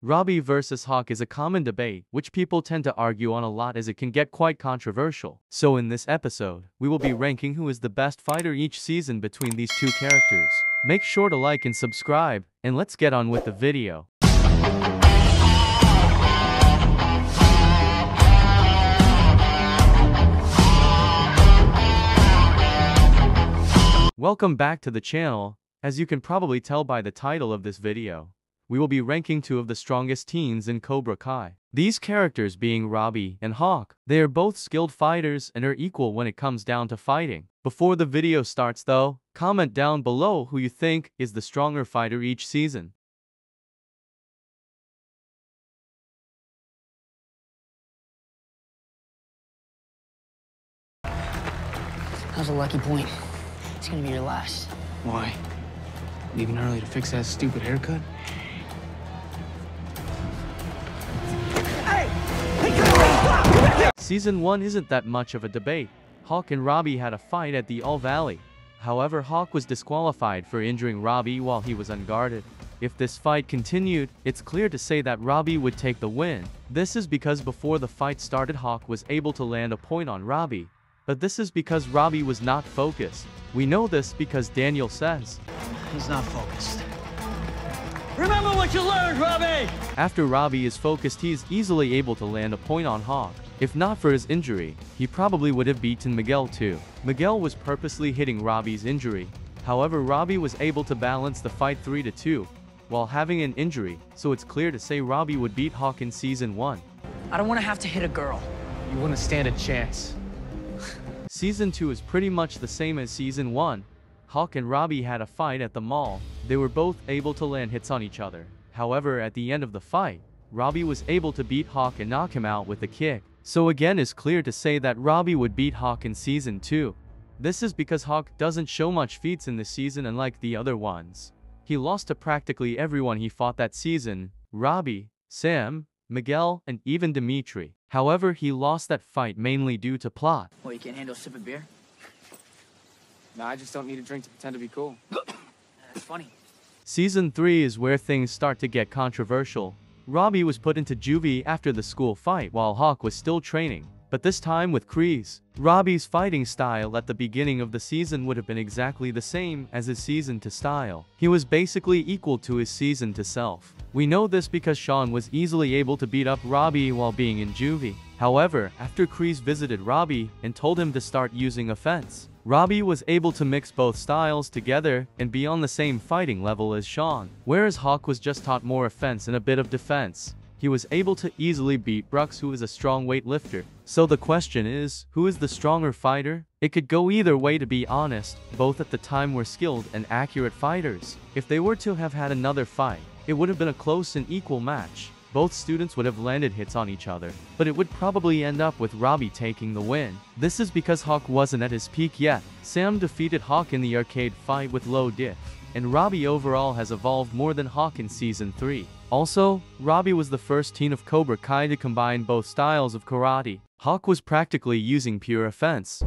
Robby versus Hawk is a common debate, which people tend to argue on a lot as it can get quite controversial. So in this episode, we will be ranking who is the best fighter each season between these two characters. Make sure to like and subscribe, and let's get on with the video. Welcome back to the channel. As you can probably tell by the title of this video, we will be ranking two of the strongest teens in Cobra Kai. These characters being Robby and Hawk. They are both skilled fighters and are equal when it comes down to fighting. Before the video starts though, comment down below who you think is the stronger fighter each season. That was a lucky point. It's gonna be your last. Why? Leaving early to fix that stupid haircut? Season 1 isn't that much of a debate. Hawk and Robby had a fight at the All Valley. However, Hawk was disqualified for injuring Robby while he was unguarded. If this fight continued, it's clear to say that Robby would take the win. This is because before the fight started, Hawk was able to land a point on Robby. But this is because Robby was not focused. We know this because Daniel says, He's not focused. Remember what you learned, Robby! after Robby is focused, he is easily able to land a point on Hawk. If not for his injury, he probably would have beaten Miguel too. Miguel was purposely hitting Robby's injury. However, Robby was able to balance the fight 3-2 while having an injury, so it's clear to say Robby would beat Hawk in Season 1. I don't want to have to hit a girl. You wouldn't stand a chance. Season 2 is pretty much the same as Season 1. Hawk and Robby had a fight at the mall. They were both able to land hits on each other. However, at the end of the fight, Robby was able to beat Hawk and knock him out with a kick. So again, it's clear to say that Robby would beat Hawk in Season 2. This is because Hawk doesn't show much feats in this season unlike the other ones. He lost to practically everyone he fought that season: Robby, Sam, Miguel, and even Dimitri. However, he lost that fight mainly due to plot. What, you can't handle a sip of beer? Nah, I just don't need a drink to pretend to be cool. That's funny. Season 3 is where things start to get controversial. Robby was put into juvie after the school fight while Hawk was still training, but this time with Kreese. Robby's fighting style at the beginning of the season would have been exactly the same as his Season 2 style. He was basically equal to his Season 2 self. We know this because Sean was easily able to beat up Robby while being in juvie. However, after Kreese visited Robby and told him to start using offense, Robby was able to mix both styles together and be on the same fighting level as Sean. Whereas Hawk was just taught more offense and a bit of defense, he was able to easily beat Brooks, who is a strong weightlifter. So the question is, who is the stronger fighter? It could go either way, to be honest. Both at the time were skilled and accurate fighters. If they were to have had another fight, it would have been a close and equal match. Both students would have landed hits on each other, but it would probably end up with Robby taking the win. This is because Hawk wasn't at his peak yet. Sam defeated Hawk in the arcade fight with low diff, and Robby overall has evolved more than Hawk in Season 3. Also, Robby was the first teen of Cobra Kai to combine both styles of karate. Hawk was practically using pure offense.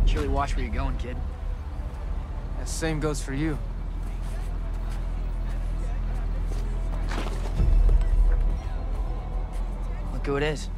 Surely watch where you're going, kid. That same goes for you. Look who it is.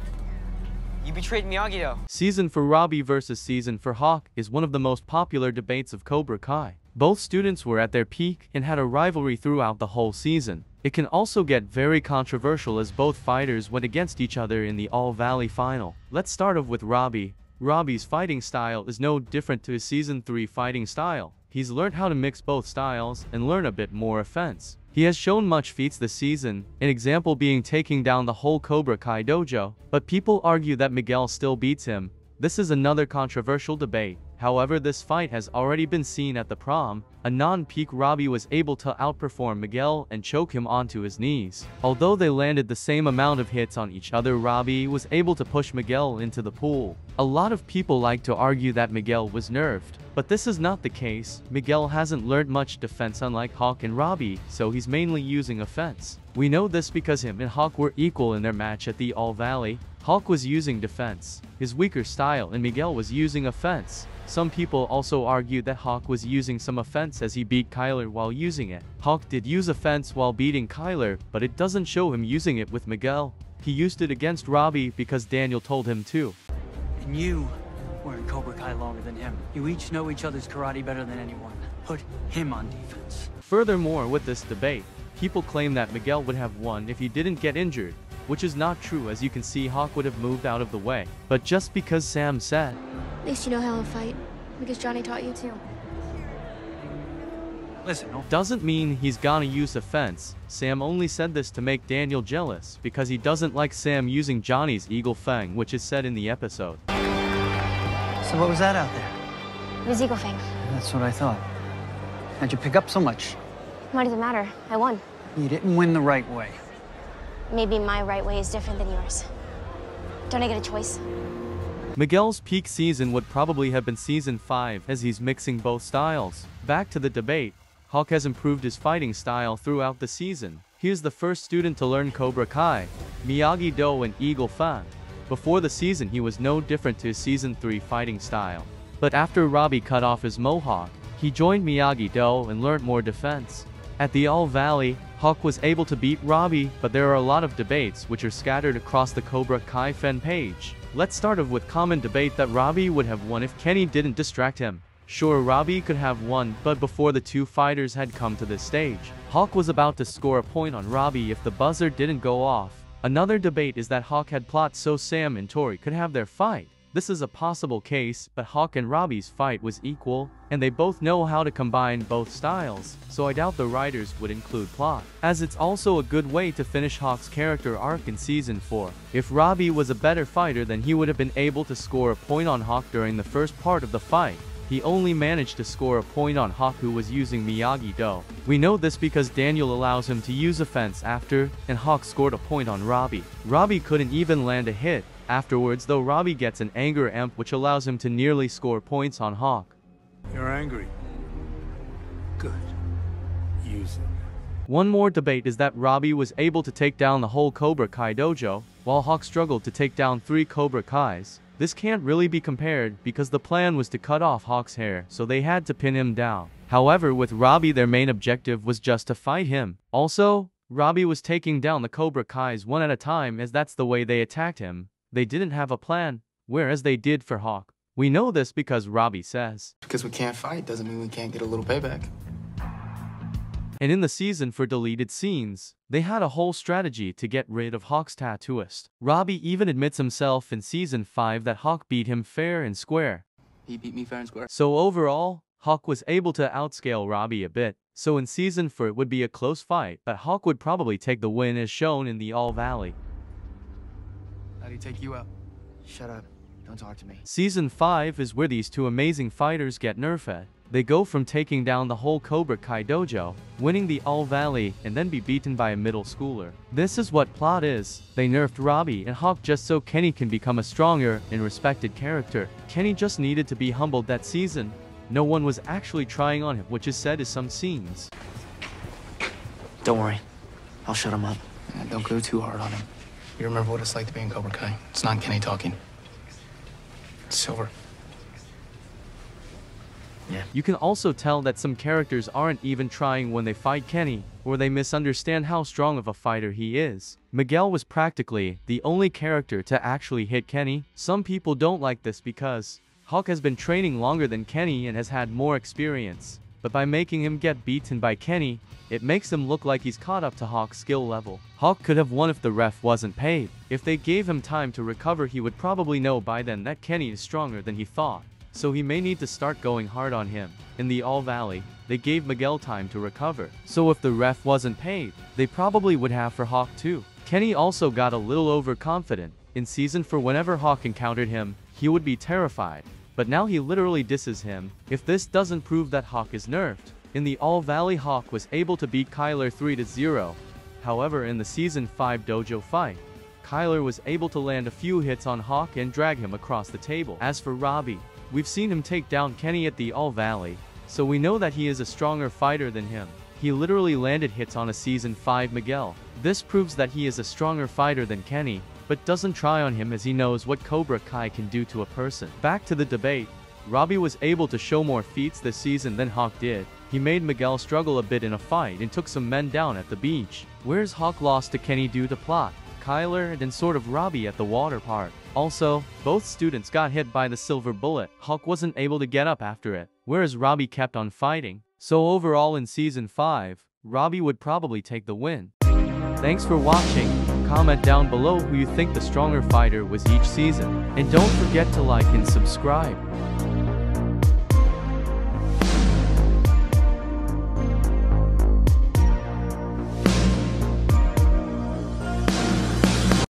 You betrayed Miyagi-Do. Season for Robby versus Season for Hawk is one of the most popular debates of Cobra Kai. Both students were at their peak and had a rivalry throughout the whole season. It can also get very controversial as both fighters went against each other in the All Valley final. Let's start off with Robby. Robby's fighting style is no different to his Season 3 fighting style. He's learned how to mix both styles and learn a bit more offense. He has shown much feats this season, an example being taking down the whole Cobra Kai dojo, but people argue that Miguel still beats him. This is another controversial debate. However, this fight has already been seen at the prom. A non-peak Robby was able to outperform Miguel and choke him onto his knees. Although they landed the same amount of hits on each other, Robby was able to push Miguel into the pool. A lot of people like to argue that Miguel was nerfed, but this is not the case. Miguel hasn't learned much defense unlike Hawk and Robby, so he's mainly using offense. We know this because him and Hawk were equal in their match at the All Valley. Hawk was using defense, his weaker style, and Miguel was using offense. Some people also argued that Hawk was using some offense as he beat Kyler while using it. Hawk did use offense while beating Kyler, but it doesn't show him using it with Miguel. He used it against Robby because Daniel told him to. And you were in Cobra Kai longer than him. You each know each other's karate better than anyone. Put him on defense. Furthermore, with this debate, people claim that Miguel would have won if he didn't get injured, which is not true. As you can see, Hawk would have moved out of the way. But just because Sam said, At least you know how to fight, because Johnny taught you too. Listen, no. Doesn't mean he's gonna use offense. Sam only said this to make Daniel jealous because he doesn't like Sam using Johnny's Eagle Fang, which is said in the episode. So what was that out there? It was Eagle Fang. That's what I thought. How'd you pick up so much? Why does it matter? I won. You didn't win the right way. Maybe my right way is different than yours. Don't I get a choice? Miguel's peak season would probably have been season 5 as he's mixing both styles. Back to the debate, Hawk has improved his fighting style throughout the season. He is the first student to learn Cobra Kai, Miyagi-Do and Eagle Fang. Before the season he was no different to his season 3 fighting style. But after Robby cut off his mohawk, he joined Miyagi-Do and learned more defense. At the All Valley, Hawk was able to beat Robby, but there are a lot of debates which are scattered across the Cobra Kai fan page. Let's start off with common debate that Robby would have won if Kenny didn't distract him. Sure, Robby could have won, but before the two fighters had come to this stage, Hawk was about to score a point on Robby if the buzzer didn't go off. Another debate is that Hawk had plot so Sam and Tori could have their fight. This is a possible case, but Hawk and Robby's fight was equal, and they both know how to combine both styles, so I doubt the writers would include plot, as it's also a good way to finish Hawk's character arc in season 4. If Robby was a better fighter, then he would have been able to score a point on Hawk during the first part of the fight. He only managed to score a point on Hawk, who was using Miyagi-Do. We know this because Daniel allows him to use offense after, and Hawk scored a point on Robby. Robby couldn't even land a hit. Afterwards, though, Robby gets an anger amp which allows him to nearly score points on Hawk. You're angry. Good. Use it. One more debate is that Robby was able to take down the whole Cobra Kai dojo, while Hawk struggled to take down 3 Cobra Kais. This can't really be compared because the plan was to cut off Hawk's hair, so they had to pin him down. However, with Robby, their main objective was just to fight him. Also, Robby was taking down the Cobra Kais one at a time, as that's the way they attacked him. They didn't have a plan, whereas they did for Hawk. We know this because Robby says, Because we can't fight doesn't mean we can't get a little payback. and in the season for deleted scenes, they had a whole strategy to get rid of Hawk's tattooist. Robby even admits himself in season 5 that Hawk beat him fair and square. He beat me fair and square. So overall, Hawk was able to outscale Robby a bit. So in season 4 it would be a close fight, but Hawk would probably take the win as shown in the All Valley. How'd he take you out? Shut up. Don't talk to me. Season 5 is where these two amazing fighters get nerfed. They go from taking down the whole Cobra Kai dojo, winning the All Valley, and then be beaten by a middle schooler. This is what plot is. They nerfed Robby and Hawk just so Kenny can become a stronger and respected character. Kenny just needed to be humbled that season. No one was actually trying on him, which is said in some scenes. Don't worry. I'll shut him up. Don't go too hard on him. You remember what it's like to be in Cobra Kai. It's not Kenny talking. It's Silver. Yeah. You can also tell that some characters aren't even trying when they fight Kenny, or they misunderstand how strong of a fighter he is. Miguel was practically the only character to actually hit Kenny. Some people don't like this because Hawk has been training longer than Kenny and has had more experience. But by making him get beaten by Kenny, it makes him look like he's caught up to Hawk's skill level. Hawk could have won if the ref wasn't paid. If they gave him time to recover, he would probably know by then that Kenny is stronger than he thought. So he may need to start going hard on him. In the All Valley, they gave Miguel time to recover. So if the ref wasn't paid, they probably would have for Hawk too. Kenny also got a little overconfident. In season 4, whenever Hawk encountered him, he would be terrified. But now he literally disses him. If this doesn't prove that Hawk is nerfed. In the All Valley, Hawk was able to beat Kyler 3-0. However, in the season 5 dojo fight, Kyler was able to land a few hits on Hawk and drag him across the table. As for Robby, we've seen him take down Kenny at the All Valley, so we know that he is a stronger fighter than him. he literally landed hits on a Season 5 Miguel. This proves that he is a stronger fighter than Kenny, but doesn't try on him as he knows what Cobra Kai can do to a person. Back to the debate. Robby was able to show more feats this season than Hawk did. He made Miguel struggle a bit in a fight and took some men down at the beach. Whereas Hawk lost to Kenny due to plot, Kyler, and sort of Robby at the water park. Also, both students got hit by the silver bullet. Hawk wasn't able to get up after it, whereas Robby kept on fighting. So overall in Season 5, Robby would probably take the win. Thanks for watching. Comment down below who you think the stronger fighter was each season. And don't forget to like and subscribe.